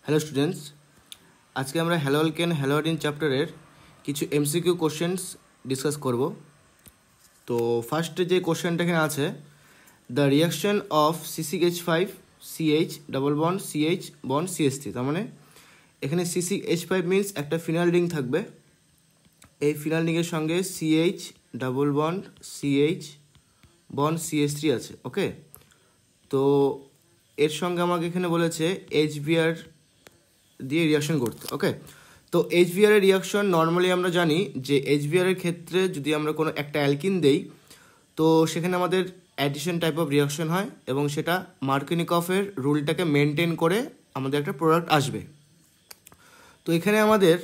Hello students, আজকে আমরা হ্যালোঅ্যালকেন হ্যালোঅ্যাডিন চ্যাপ্টারের কিছু এমসিকিউ কোশ্চেন্স ডিসকাস করব। তো ফার্স্টে যে কোশ্চেনটা এখানে আছে, the reaction of CCH5 CH double bond CH bond CH3। তার মানে এখানে CCH5 মিনস একটা ফিনাল রিং থাকবে, এই ফিনাল রিংয়ের সঙ্গে CH double bond CH bond CH3 আছে। ওকে, তো এর সঙ্গে আমাকে এখানে বলেছে HBr দিয়ে রিয়াকশন করতে। ওকে, তো HBr এর রিয়াকশন নর্মালি আমরা জানি যে HBr এর ক্ষেত্রে যদি আমরা কোনো একটা অ্যালকিন দেই তো সেখানে আমাদের অ্যাডিশন টাইপ অফ রিয়াকশন হয় এবং সেটা মার্কনিকফের রুলটাকে মেনটেন করে আমাদের একটা প্রোডাক্ট আসবে। তো এখানে আমাদের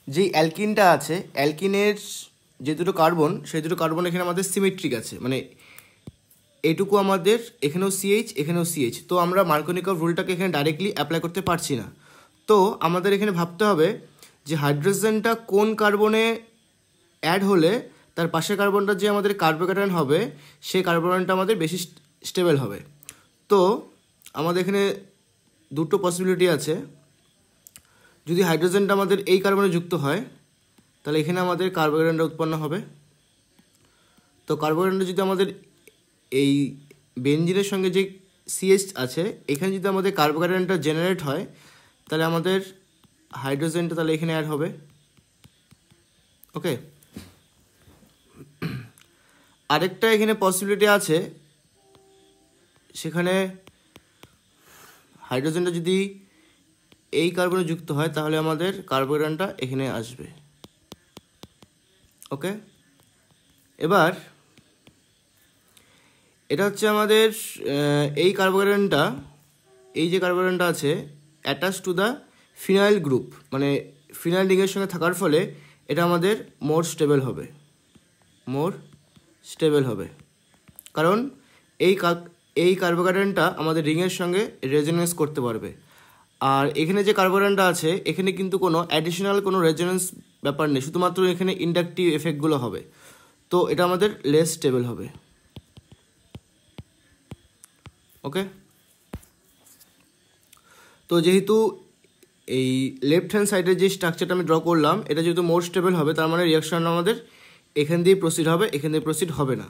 যেই অ্যালকিনটা আছে, অ্যালকিনের যে দুটো কার্বন, সেই দুটো কার্বন এখানে আমাদের সিমেট্রিক আছে, মানে এইটুকু আমাদের এখানেও CH এখানেও CH। তো আমরা মার্কনিকফ রুলটাকে এখানে ডাইরেক্টলি অ্যাপ্লাই করতে পারছি না। তো আমাদের এখানে ভাবতে হবে যে হাইড্রোজেনটা কোন কার্বনে অ্যাড হলে তার পাশের কার্বনটা যে আমাদের কার্বোক্যাটায়ন হবে সেই কার্বোক্যাটায়নটা আমাদের বেশি স্টেবল হবে। তো আমাদের এখানে দুটো পসিবিলিটি আছে। যদি হাইড্রোজেনটা আমাদের এই কার্বনে যুক্ত হয় তাহলে এখানে আমাদের কার্বোক্যাটায়নটা উৎপন্ন হবে। তো কার্বোক্যাটায়নটা যদি আমাদের এই বেনজিনের সঙ্গে যে CH আছে এখানে যদি আমাদের কার্বোক্যাটায়নটা জেনারেট হয় তাহলে আমাদের হাইড্রোজেনটা তাহলে এখানে অ্যাড হবে। ওকে, আরেকটা এখানে পসিবিলিটি আছে, সেখানে হাইড্রোজেনটা যদি এই কার্বনে যুক্ত হয় তাহলে আমাদের কার্বোক্যাটায়নটা এখানে আসবে। ওকে, এবার এটা হচ্ছে আমাদের এই কার্বোক্যাটায়নটা, এই যে কার্বোক্যাটায়নটা আছে attach to the phenyl group, মানে ফিনাইল রিংয়ের সঙ্গে থাকার ফলে এটা আমাদের মোর স্টেবল হবে, কারণ এই কার্বোক্যাটায়নটা আমাদের রিংয়ের সঙ্গে রেজোনেন্স করতে পারবে। আর এখানে যে কার্বোক্যাটায়নটা আছে এখানে কিন্তু কোনো অ্যাডিশনাল কোনো রেজোনেন্স ব্যাপার নেই, শুধুমাত্র এখানে ইন্ডাকটিভ এফেক্টগুলো হবে। তো এটা আমাদের লেস স্টেবল হবে। ওকে, তো যেহেতু এই লেফট হ্যান্ড সাইডের যে স্ট্রাকচারটা আমি ড্র করলাম এটা যেহেতু মোর স্টেবল হবে, তার মানে রিয়াকশন আমাদের এখান দিয়ে প্রসিড হবে, এখান দিয়ে প্রসিড হবে না।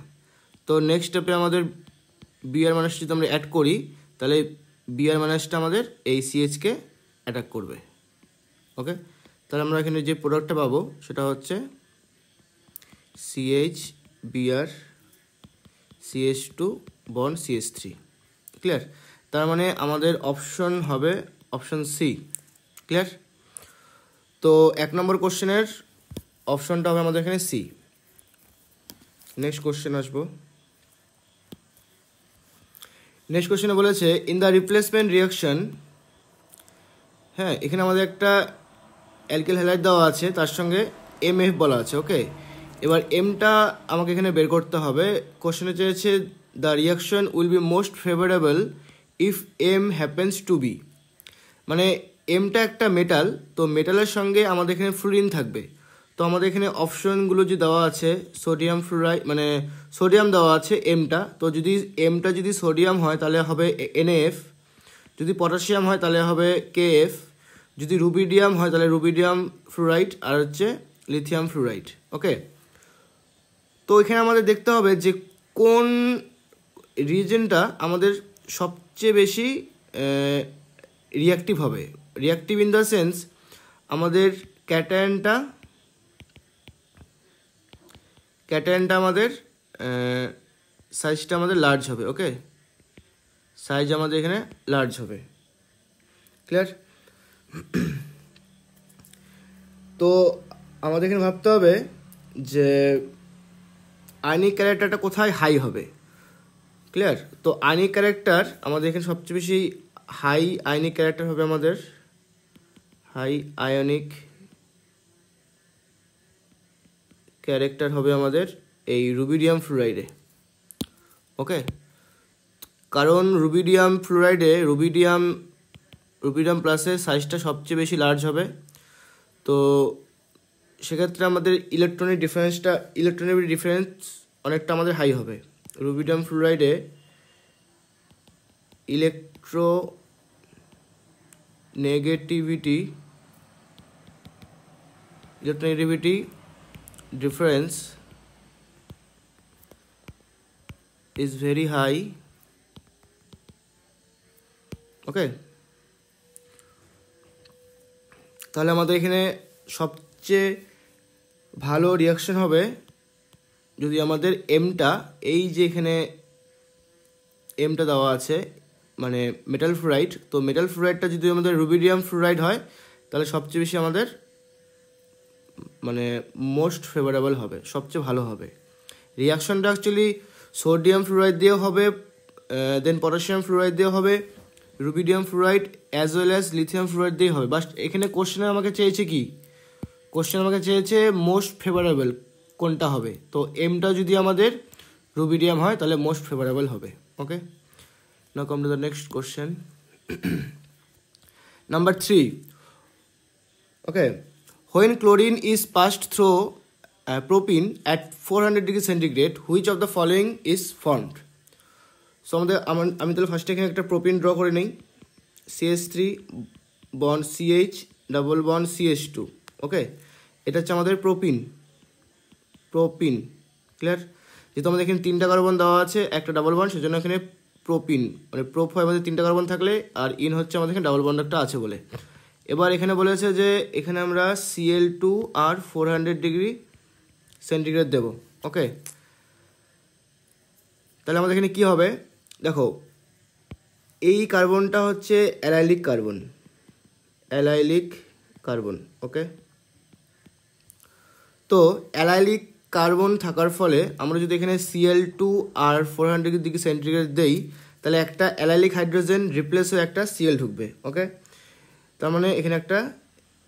তো নেক্সট স্টেপে আমাদের Br মাইনাস যদি আমরা অ্যাড করি তাহলে Br মাইনাসটা আমাদের এই CH-কে অ্যাটাক করবে। ওকে, তাহলে আমরা এখানে যে প্রোডাক্টটা পাবো সেটা হচ্ছে CH Br CH2 bond CH3। Clear? তার মানে আমাদের অপশন হবে অপশন সি। ক্লিয়ার? তো 1 নম্বর কোশ্চেনের অপশনটা হবে আমাদের এখানে সি। নেক্সট কোশ্চেন আসবো। নেক্সট কোশ্চেনে বলেছে ইন দ্য রিপ্লেসমেন্ট রিয়াকশন, হ্যাঁ এখানে আমাদের একটা অ্যালকিল হ্যালাইড দেওয়া আছে, তার সঙ্গে MF বলা আছে। ওকে, এবার এমটা আমাকে এখানে বের করতে হবে। কোশ্চেনে চেয়েছে the reaction will be most favourable if M happens to be, মানে এমটা একটা মেটাল, তো মেটালের সঙ্গে আমাদের এখানে ফ্লুরিন থাকবে। তো আমাদের এখানে অপশনগুলো যে দেওয়া আছে সোডিয়াম ফ্লুরাইড, মানে সোডিয়াম দেওয়া আছে এমটা, তো যদি এমটা যদি সোডিয়াম হয় তাহলে হবে NaF, যদি পটাশিয়াম হয় তাহলে হবে KF, যদি রুবিডিয়াম হয় তাহলে রুবিডিয়াম ফ্লুরাইড, আর হচ্ছে লিথিয়াম ফ্লুরাইড। ওকে, তো এখানে আমাদের দেখতে হবে যে কোন রিজেনটা আমাদের সবচেয়ে বেশি রিয়াক্টিভ হবে। রিয়াক্টিভ ইন দ্য সেন্স আমাদের ক্যাটায়নটা আমাদের সাইজটা আমাদের লার্জ হবে। ওকে, সাইজ আমাদের এখানে লার্জ হবে। ক্লিয়ার? তো আমাদের এখানে ভাবতে হবে যে আয়নিক ক্যারেক্টারটা কোথায় হাই হবে। ক্লিয়ার? তো আয়নিক ক্যারেক্টার আমাদের এখানে সবচেয়ে বেশি হাই আয়নিক ক্যারেক্টার হবে আমাদের হাই আয়নিক ক্যারেক্টার হবে আমাদের এই রুবিডিয়াম ফ্লুরাইডে। ওকে, কারণ রুবিডিয়াম ফ্লুরাইডে রুবিডিয়াম প্লাসের সাইজটা সবচেয়ে বেশি লার্জ হবে। তো সেক্ষেত্রে আমাদের ইলেকট্রনিক ডিফারেন্স অনেকটা আমাদের হাই হবে। রুবিডিয়াম ফ্লুরাইডে negativity difference is very high. Okay, তাহলে আমাদের এখানে সবচেয়ে ভালো রিয়াকশন হবে যদি আমাদের এমটা, এই যে এখানে এমটা দেওয়া আছে মানে মেটাল ফ্লুরাইড, তো মেটাল ফ্লুরাইডটা যদি আমাদের রুবিডিয়াম ফ্লুরাইড হয় তাহলে সবচেয়ে বেশি আমাদের মানে মোস্ট ফেভারেবল হবে, সবচেয়ে ভালো হবে। রিয়াকশনটা অ্যাকচুয়ালি সোডিয়াম ফ্লুরাইড দিয়েও হবে, দেন পটাশিয়াম ফ্লুরাইড দিয়েও হবে, rubidium fluoride as well as lithium fluoride দিয়েই হবে। বাট এখানে কোশ্চেনে আমাকে চেয়েছে কি, কোশ্চেন আমাকে চেয়েছে মোস্ট ফেভারেবল কোনটা হবে। তো এমটা যদি আমাদের রুবিডিয়াম হয় তাহলে মোস্ট ফেভারেবল হবে। Okay, now come to the next question. Number 3, okay, when chlorine is passed through propene at 400 degree centigrade, which of the following is formed? So আমি তাহলে ফার্স্টে এখানে একটা প্রোপিন ড্র করে নিই, CH3 bond CH double bond CH2। ওকে, এটা হচ্ছে আমাদের প্রোপিন। ক্লিয়ার? যেহেতু আমাদের এখানে 3টা কার্বন দেওয়া আছে, একটা ডাবল বন্ড, সেজন্য এখানে প্রোপিন মানে প্রোপ হয় আমাদের 3টা কার্বন থাকলে, আর ইন হচ্ছে আমাদের এখানে ডাবল বন্ড একটা আছে বলে। এবার এখানে বলেছে যে এখানে আমরা Cl2 আর 400 ডিগ্রি সেন্টিগ্রেড দেব। ওকে, তাহলে আমাদের এখানে কি হবে দেখো, এই কার্বনটা হচ্ছে অ্যালাইলিক কার্বন। ওকে, তো অ্যালাইলিক কার্বন থাকার ফলে আমরা যদি এখানে Cl2 আর 400 ডিগ্রি সেন্টিগ্রেড দেই তাহলে একটা অ্যালাইলিক হাইড্রোজেন রিপ্লেস হয়ে একটা Cl ঢুকবে। ওকে, তার মানে এখানে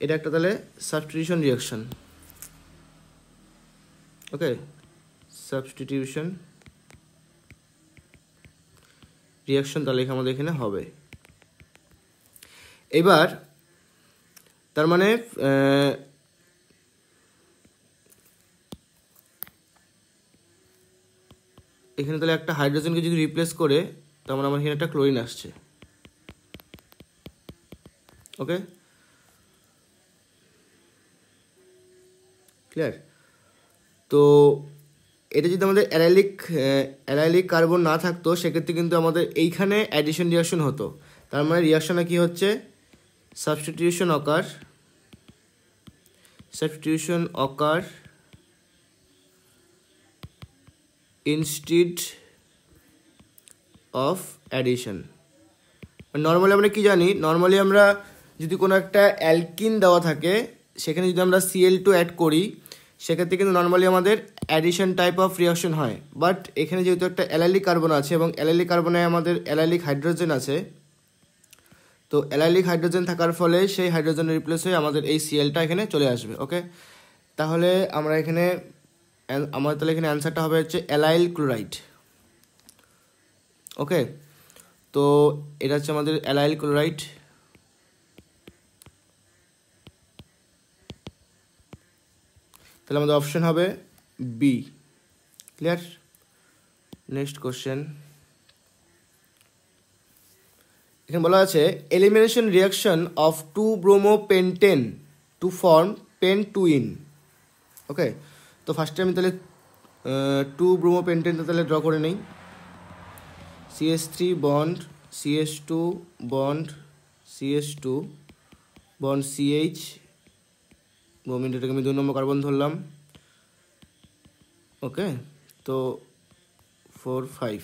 এটা একটা তাহলে সাবস্টিটিউশন রিয়াকশন। ওকে, সাবস্টিটিউশন রিয়াকশন তাহলে আমাদের এখানে হবে। এবার তার মানে এখানে তাহলে একটা হাইড্রোজেনকে যদি রিপ্লেস করে তার মানে আমার এখানে একটা ক্লোরিন আসছে। ওকে, ক্লিয়ার? তো এটা যদি আমাদের অ্যালাইলিক কার্বন না থাকতো সেক্ষেত্রে কিন্তু আমাদের এইখানে অ্যাডিশন রিয়াকশন হতো। তার মানে রিয়াকশনে কি হচ্ছে, substitution ochre instead of addition. Normally আমরা কি জানি, নর্মালি আমরা যদি কোনো একটা অ্যালকিন দেওয়া থাকে সেখানে যদি আমরা Cl2 অ্যাড করি সেক্ষেত্রে কিন্তু নর্মালি আমাদের অ্যাডিশন টাইপ অফ রিয়াকশন হয়। বাট এখানে যেহেতু একটা অ্যালাইলিক কার্বন আছে এবং অ্যালাইলিক কার্বনে আমাদের অ্যালাইলিক হাইড্রোজেন আছে, তো অ্যালাইলিক হাইড্রোজেন থাকার ফলে সেই হাইড্রোজেন রিপ্লেস হয়ে আমাদের এই Clটা এখানে চলে আসবে। ওকে, তাহলে আমাদের তাহলে এখানে অ্যান্সারটা হবে হচ্ছে অ্যালাইল ক্লোরাইড। ওকে, তো এটা হচ্ছে আমাদের অ্যালাইল ক্লোরাইড। তাহলে আমাদের অপশন হবে বি। ক্লিয়ার? নেক্সট কোশ্চেন, এখানে বলা আছে elimination reaction of 2-bromopentane to form pentyne. Okay, তো ফার্স্টে আমি তাহলে 2-bromopentane তাহলে ড্র করে নিই। CH3 bond CH2 bond CH2 bond CH, ব্রোমিনটাকে আমি 2 নম্বর কার্বন ধরলাম। ওকে, তো 4 5,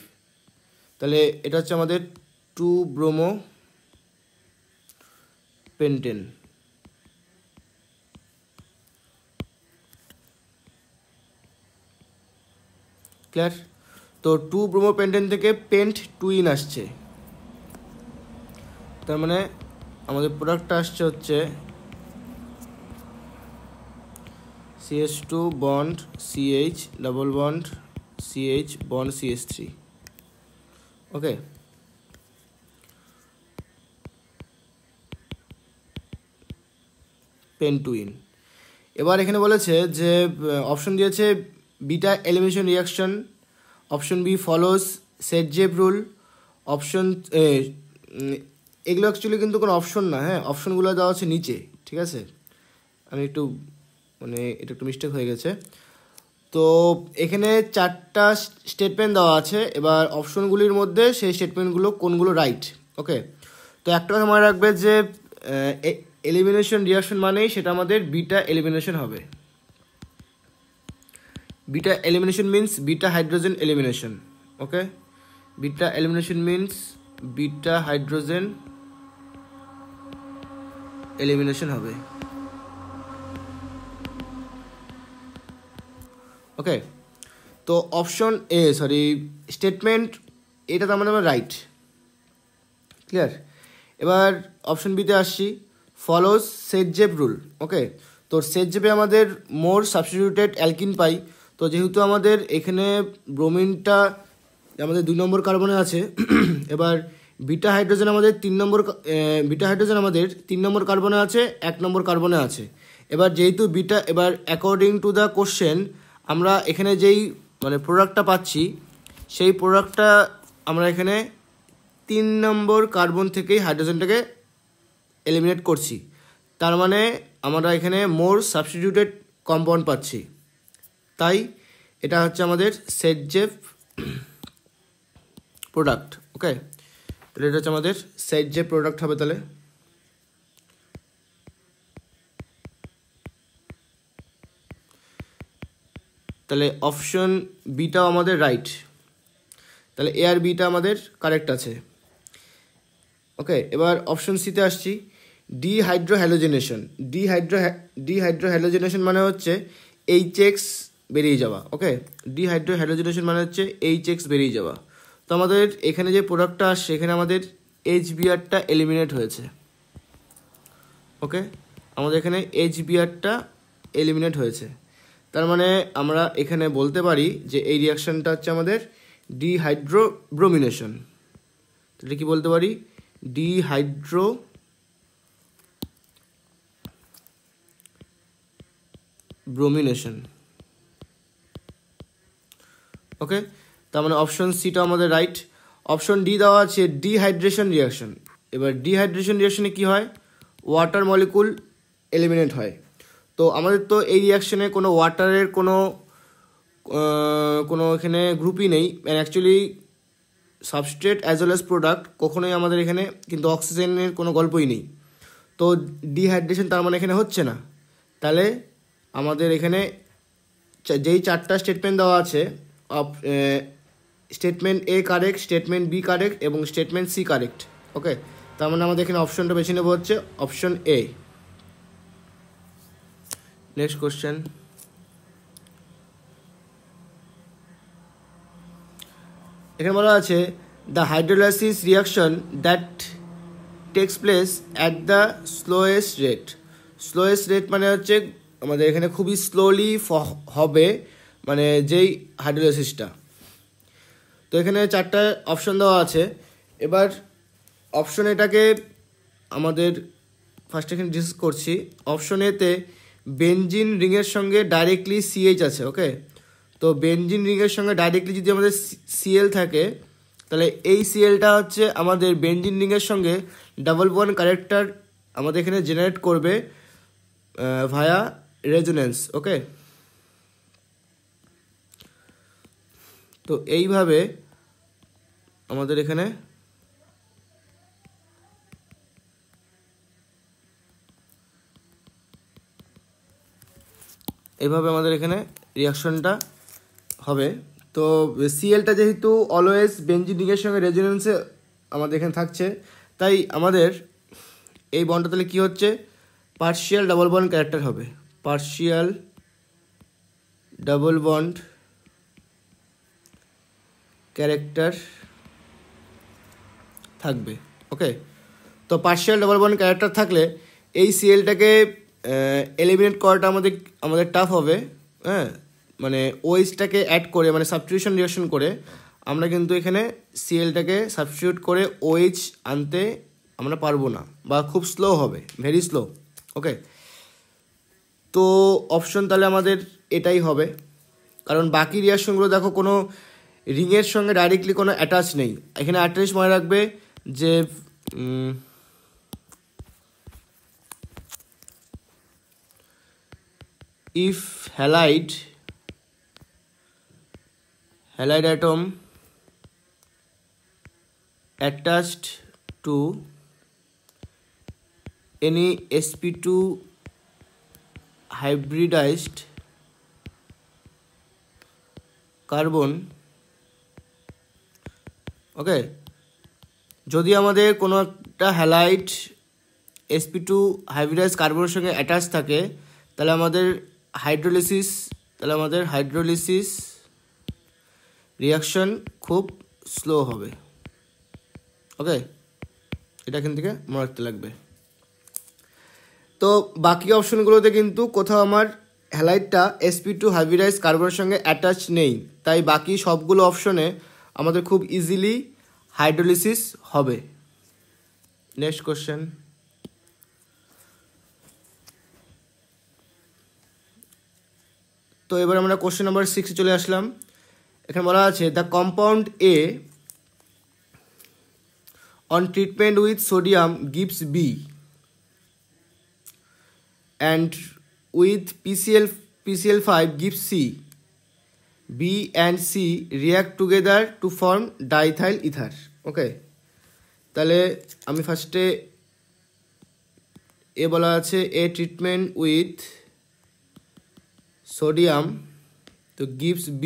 তাহলে এটা হচ্ছে আমাদের 2-bromopentane। ক্লিয়ার? তো 2-bromopentane থেকে পেন্টুইন আসছে, তার মানে আমাদের প্রোডাক্টটা আসছে হচ্ছে CH2 bond CH double bond CH bond CH3। Okay, pentyne. এবার এখানে বলেছে যে অপশন দিয়েছে beta elimination reaction, option B follows Saytzeff rule, option এগুলো অ্যাকচুয়ালি কিন্তু কোনো অপশন না, হ্যাঁ, অপশনগুলো দেওয়া আছে নিচে, ঠিক আছে। আমি একটু এটা একটু মিস্টেক হয়ে গেছে। তো এখানে 4টা স্টেটমেন্ট দেওয়া আছে, এবার অপশনগুলির মধ্যে সেই স্টেটমেন্টগুলো কোনগুলো রাইট। ওকে, তো একটা কথা মনে রাখবে যে এলিমিনেশন রিয়াকশন মানেই সেটা আমাদের বিটা এলিমিনেশন হবে। Beta elimination means beta hydrogen elimination. Okay, beta elimination means beta hydrogen elimination হবে। ওকে, তো অপশন স্টেটমেন্ট এটা তার মানে আমার রাইট, ক্লিয়ার। এবার অপশন বিতে আসছি, ফলোজ সেটজেপ রুল। ওকে, তো সেটজেপে আমাদের মোর সাবস্টিটিউটেড অ্যালকিন পাই। তো যেহেতু আমাদের এখানে ব্রোমিনটা আমাদের 2 নম্বর কার্বনে আছে, এবার বিটা হাইড্রোজেন আমাদের 3 নম্বর কার্বনে আছে, 1 নম্বর কার্বনে আছে। এবার যেহেতু এবার অ্যাকর্ডিং টু দ্য কোশ্চেন আমরা এখানে যেই প্রোডাক্টটা পাচ্ছি, সেই প্রোডাক্টটা আমরা এখানে 3 নম্বর কার্বন থেকেই হাইড্রোজেনটাকে এলিমিনেট করছি। তার মানে আমরা এখানে মোর সাবস্টিটিউটেড কম্পাউন্ড পাচ্ছি, তাই এটা হচ্ছে আমাদের সেটজেপ প্রোডাক্ট। ওকে, তাহলে এটা হচ্ছে আমাদের সেটজেপ প্রোডাক্ট হবে। তাহলে অপশন বিটাও আমাদের রাইট, তাহলে এ আর বিটা আমাদের কারেক্ট আছে। ওকে, এবার অপশন সিতে আসছি, ডিহাইড্রোহ্যালোজেনেশন। ডিহাইড্রোহ্যালোজেনেশন মানে হচ্ছে HX বেরিয়ে যাওয়া। ওকে, ডিহাইড্রোহ্যালোজেনেশন মানে হচ্ছে HX বেরিয়ে যাওয়া। তো আমাদের এখানে যে প্রোডাক্টটা আসছে এখানে আমাদের HBrটা এলিমিনেট হয়েছে। ওকে, আমাদের এখানে HBrটা এলিমিনেট হয়েছে, তার মানে আমরা এখানে বলতে পারি যে এই রিয়াকশানটা হচ্ছে আমাদের ডিহাইড্রোব্রোমিনেশন। তাহলে কি বলতে পারি? ডিহাইড্রোব্রোমিনেশন। ওকে, তার মানে অপশন সিটা আমাদের রাইট। অপশন ডি দেওয়া আছে ডিহাইড্রেশন রিয়াকশন। এবার ডিহাইড্রেশন রিয়াকশনে কি হয়? ওয়াটার মলিকুল এলিমিনেট হয়। তো আমাদের তো এই রিয়াকশনে কোনো ওয়াটারের কোনো এখানে গ্রুপই নেই, actually substrate as well as product কখনোই আমাদের এখানে কিন্তু অক্সিজেনের কোনো গল্পই নেই। তো ডিহাইড্রেশন তার মানে এখানে হচ্ছে না। তাহলে আমাদের এখানে যেই 4টা স্টেটমেন্ট দেওয়া আছে, স্টেটমেন্ট এ কারেক্ট, স্টেটমেন্ট বি কারেক্ট এবং স্টেটমেন্ট সি কারেক্ট। ওকে, তার মানে আমাদের এখানে অপশনটা বেছে নেব হচ্ছে অপশন এ। নেক্সট কোশ্চেন, এখানে বলা আছে the hydrolysis reaction that takes place at the slowest rate. Slowest rate মানে হচ্ছে আমাদের এখানে খুবই স্লোলি হবে যেই হাইড্রোলাইসিসটা। তো এখানে 4টা অপশন দেওয়া আছে। এবার অপশন এটাকে আমাদের ফার্স্ট এখানে ডিসকাস করছি। অপশন এতে বেনজিন রিংয়ের সঙ্গে ডাইরেক্টলি CH আছে। ওকে, তো বেনজিন রিংয়ের সঙ্গে ডাইরেক্টলি যদি আমাদের Cl থাকে, তাহলে এই Clটা হচ্ছে আমাদের বেনজিন রিংয়ের সঙ্গে ডাবল বন্ড ক্যারেক্টার আমাদের এখানে জেনারেট করবে ভায়া রেজোনেন্স। ওকে, তো এইভাবে আমাদের এখানে রিয়াকশনটা হবে। তো Clটা যেহেতু অলওয়েজ বেনজিন রিংয়ের সঙ্গে রেজোনেন্সে আমাদের এখানে থাকছে, তাই আমাদের এই বন্ডটা তাহলে কী হচ্ছে? পার্শিয়াল ডাবল বন্ড ক্যারেক্টার হবে। পার্শিয়াল ডাবল বন্ড ক্যারেক্টার থাকবে। ওকে, তো পার্শিয়াল ডাবল বন্ড ক্যারেক্টার থাকলে এই Clটাকে এলিমিনেট করাটা আমাদের টাফ হবে। হ্যাঁ, OHটাকে অ্যাড করে সাবস্টিটিউশন রিয়াকশন করে আমরা কিন্তু এখানে Clটাকে সাবস্টিটিউট করে OH আনতে আমরা পারবো না, বা খুব স্লো হবে, ভেরি স্লো। ওকে, তো অপশন তাহলে আমাদের এটাই হবে, কারণ বাকি রিয়াকশনগুলো দেখো কোনো রিংয়ের সঙ্গে ডাইরেক্টলি কোনো অ্যাটাচ নেই। এখানে অ্যাটাচ মনে রাখবে যে if halide atom attached to any sp2 hybridized carbon, okay, যদি আমাদের কোনো একটা হ্যালাইড sp2 হাইব্রিডাইজ কার্বনের সঙ্গে অ্যাটাচ থাকে তাহলে আমাদের হাইড্রোলিসিস রিয়াকশন খুব স্লো হবে। ওকে, এটা এখান থেকে মনে রাখতে লাগবে। তো বাকি অপশনগুলোতে কিন্তু কোথাও আমার হ্যালাইডটা sp2 হাইব্রিডাইজ কার্বনের সঙ্গে অ্যাটাচ নেই, তাই বাকি সবগুলো অপশনে আমাদের খুব ইজিলি হাইড্রোলিসিস হবে। নেক্সট কোশ্চেন, তো এবার আমরা কোশ্চেন নাম্বার 6 চলে আসলাম। এখানে বলা আছে the compound A on treatment with sodium gives B and with PCl5 gives C. B and C react together to form diethyl ether. Okay, তাহলে আমি ফার্স্টে এ বলা আছে এ ট্রিটমেন্ট উইথ সোডিয়াম তো gives B,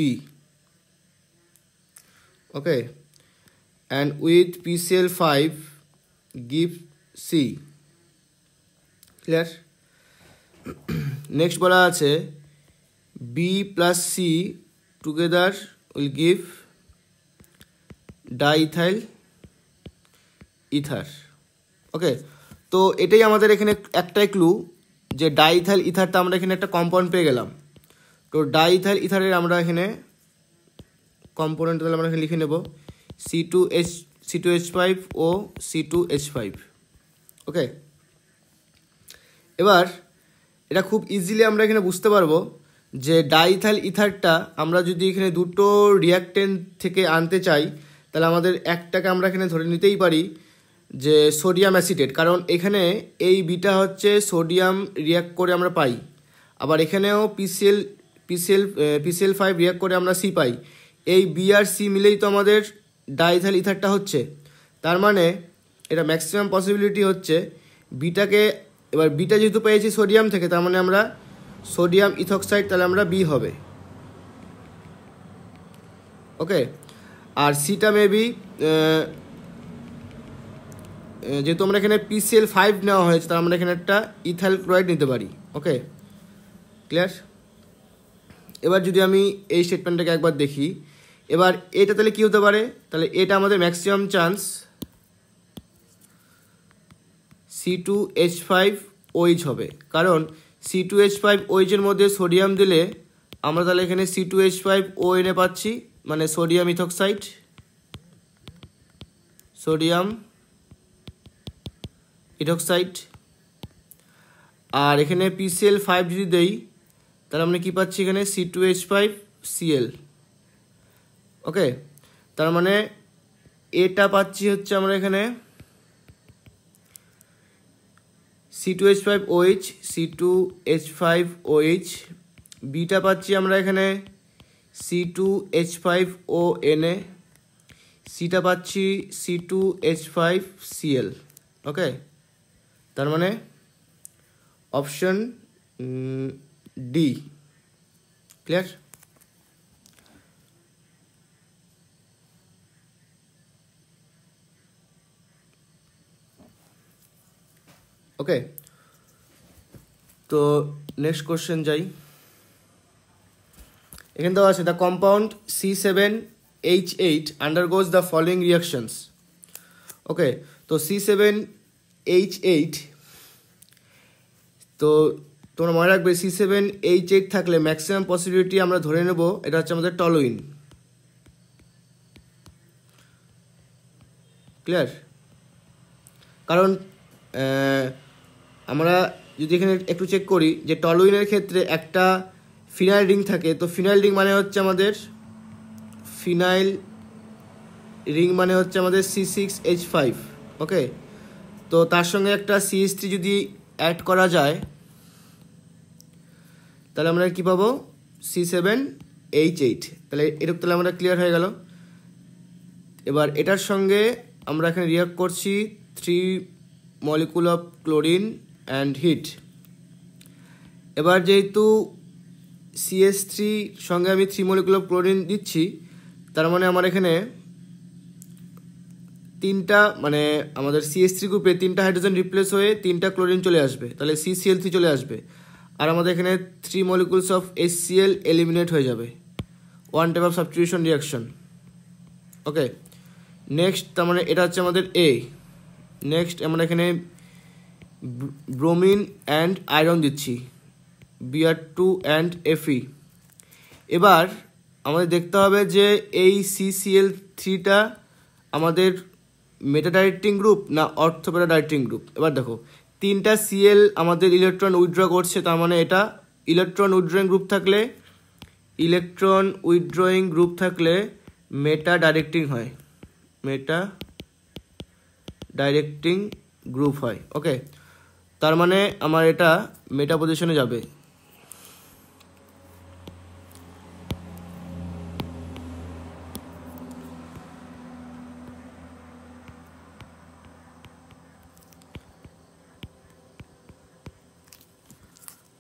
okay, and with PCl5 gives C. Clear? Next বলা আছে B plus C together will give diethyl ether. Okay, তো এটাই আমাদের এখানে একটাই ক্লু যে ডাইথাইল ইথারটা আমরা এখানে একটা কম্পাউন্ড পেয়ে গেলাম। তো ডাইথাইল ইথারের আমরা এখানে কম্পোনেন্ট তাহলে আমরা এখানে লিখে নেব C2H5 ও C2H5। ওকে, এবার এটা খুব ইজিলি আমরা এখানে বুঝতে পারবো যে ডাইথাইল ইথারটা আমরা যদি এখানে দুটো রিয়াক্টেন্ট থেকে আনতে চাই তাহলে আমাদের একটাকে আমরা এখানে ধরে নিতেই পারি যে সোডিয়াম অ্যাসিটেট, কারণ এখানে এই বিটা হচ্ছে সোডিয়াম রিয়াক্ট করে আমরা পাই, আবার এখানেও PCl5 রিয়াক্ট করে আমরা সি পাই। এই বি আর সি মিলেই তো আমাদের ডাইথাইল ইথারটা হচ্ছে, তার মানে এটা ম্যাক্সিমাম পসিবিলিটি হচ্ছে বিটাকে, এবার বিটা যেহেতু পেয়েছি সোডিয়াম থেকে তার মানে আমরা সোডিয়াম ইথক্সাইড, তাহলে আমরা বি হবে। ওকে, আর সিটা মেবি যেহেতু আমরা এখানে PCl5 নেওয়া হয়েছে তার আমরা এখানে একটা ইথাইল ক্লোরাইড নিতে পারি। ওকে, ক্লিয়ার? এবার যদি আমি এই স্টেটমেন্টটাকে একবার দেখি, এবার এটা তাহলে কী হতে পারে, তাহলে এটা আমাদের ম্যাক্সিমাম চান্স C2H5OH হবে, কারণ C2H5OH এর মধ্যে সোডিয়াম দিলে আমরা তাহলে এখানে C2H5ONA পাচ্ছি, মানে সোডিয়াম ইথক্সাইড, সোডিয়াম ইথক্সাইড। আর এখানে PCl5 যদি দেই তাহলে আমরা কি পাচ্ছি এখানে C2H5Cl। ওকে, তার মানে এটা পাচ্ছি হচ্ছে আমরা এখানে C2H5OH, C2H5OH, বিটা পাচ্ছি আমরা এখানে C2H5ONA, সিটা পাচ্ছি C2H5Cl। ওকে, তার মানে অপশন ডি। ক্লিয়ার? ওকে, তো নেক্সট কোশ্চেন যাই। এখানে দেওয়া আছে the compound C7H8 undergoes the following reactions. Okay, তো C7H8, তো তোমরা মনে রাখবে C7H8 থাকলে ম্যাক্সিমাম পসিবিলিটি আমরা ধরে নেব এটা হচ্ছে আমাদের টলুইন। ক্লিয়ার? কারণ আমরা যদি এখানে একটু চেক করি যে টলুইনের ক্ষেত্রে একটা ফিনাইল রিং থাকে, তো ফিনাইল রিং মানে হচ্ছে আমাদের C6H5। ওকে, তো তার সঙ্গে একটা CH3 যদি অ্যাড করা যায় তাহলে আমরা কী পাবো C7H8, তাহলে এরকম তাহলে আমরা ক্লিয়ার হয়ে গেল। এবার এটার সঙ্গে আমরা এখানে রিয়াক্ট করছি 3 molecule of chlorine and heat. এবার যেহেতু CH3 সঙ্গে আমি 3 মলিকুল অফ ক্লোরিন দিচ্ছি, তার মানে আমার এখানে তিনটা মানে আমাদের CH3 গ্রুপে 3টা হাইড্রোজেন রিপ্লেস হয়ে 3টা ক্লোরিন চলে আসবে, তাহলে CCl3 চলে আসবে, আর আমাদের এখানে 3 মলিকুলস অফ HCl এলিমিনেট হয়ে যাবে, one type of substitution reaction. Okay, next তার মানে এটা হচ্ছে আমাদের A। নেক্সট আমরা এখানে ব্রোমিন অ্যান্ড আয়রন দিচ্ছি, Br2 অ্যান্ড Fe। এবার আমাদের দেখতে হবে যে এই CCl3টা আমাদের মেটা ডাইরেক্টিং গ্রুপ না অর্থোপেরা ডাইরেক্টিং গ্রুপ। এবার দেখো 3টা Cl আমাদের ইলেকট্রন উইথড্র করছে, তার মানে এটা ইলেকট্রন উইথড্রয়িং গ্রুপ থাকলে মেটা ডাইরেক্টিং হয়, মেটা ডাইরেক্টিং গ্রুপ হয়। ওকে, তার মানে আমার এটা মেটা পজিশনে যাবে।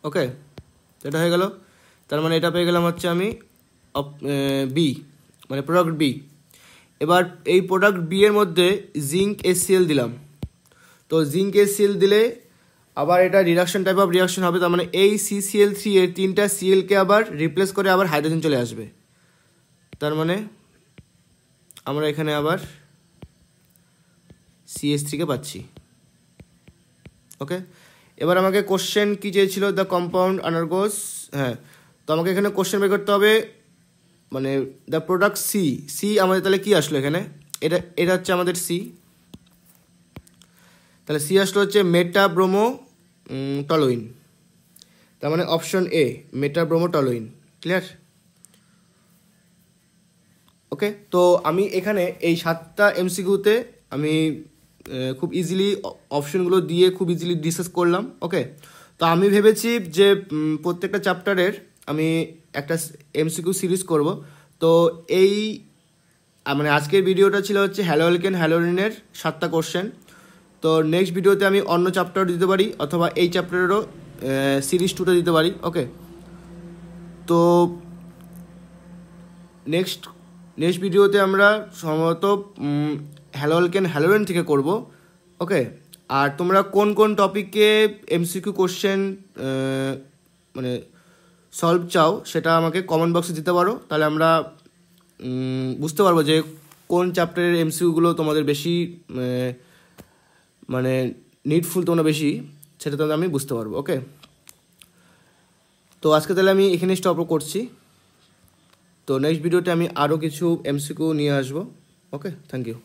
ওকে, এটা হয়ে গেল। তার মানে এটা পেয়ে গেলাম হচ্ছে আমি বি, মানে প্রোডাক্ট বি। এবার এই প্রোডাক্ট বি এর মধ্যে জিঙ্ক HCl দিলাম, তো জিঙ্ক HCl দিলে আবার এটা রিডাকশন টাইপ অফ রিয়াকশন হবে, তার মানে এই CCl3 এর 3টা Clকে আবার রিপ্লেস করে আবার হাইড্রোজেন চলে আসবে, তার মানে আমরা এখানে আবার CH3কে পাচ্ছি। ওকে, এবার আমাকে কোশ্চেন কী চেয়েছিল, দ্য কম্পাউন্ড আন্ডারগোস, হ্যাঁ, তো আমাকে এখানে কোশ্চেন বের করতে হবে, মানে দ্য প্রোডাক্ট সি আমাদের তাহলে কী আসলো এখানে, এটা হচ্ছে আমাদের সি, তাহলে সি আসলো হচ্ছে মেটাব্রোমো টলোইন, তার মানে অপশন এ মেটাব্রোমো টলোইন। ক্লিয়ার? ওকে, তো আমি এখানে এই 7টা MCQতে আমি খুব ইজিলি অপশনগুলো দিয়ে খুব ইজিলি ডিসকাস করলাম। ওকে, তো আমি ভেবেছি যে প্রত্যেকটা চ্যাপ্টারের আমি একটা MCQ সিরিজ করব। তো এই মানে আজকের ভিডিওটা ছিল হচ্ছে হ্যালো অ্যালকেন হ্যালোরিনের 7টা কোশ্চেন। তো নেক্সট ভিডিওতে আমি অন্য চ্যাপ্টার দিতে পারি, অথবা এই চ্যাপ্টারেরও সিরিজ 2টা দিতে পারি। ওকে, তো নেক্সট ভিডিওতে আমরা সম্ভবত হ্যালো অ্যালকেন হ্যালোরিন থেকে করব। ওকে, আর তোমরা কোন কোন টপিকে MCQ কোশ্চেন মানে সলভ চাও সেটা আমাকে কমেন্ট বক্সে দিতে পারো, তাহলে আমরা বুঝতে পারবো যে কোন চ্যাপ্টারের MCQগুলো তোমাদের বেশি মানে নিডফুল, তোমরা বেশি, সেটা তো আমি বুঝতে পারবো। ওকে, তো আজকে তাহলে আমি এখানে স্টপ করছি। তো নেক্সট ভিডিওতে আমি আরও কিছু MCQ নিয়ে আসবো। ওকে, থ্যাংক ইউ।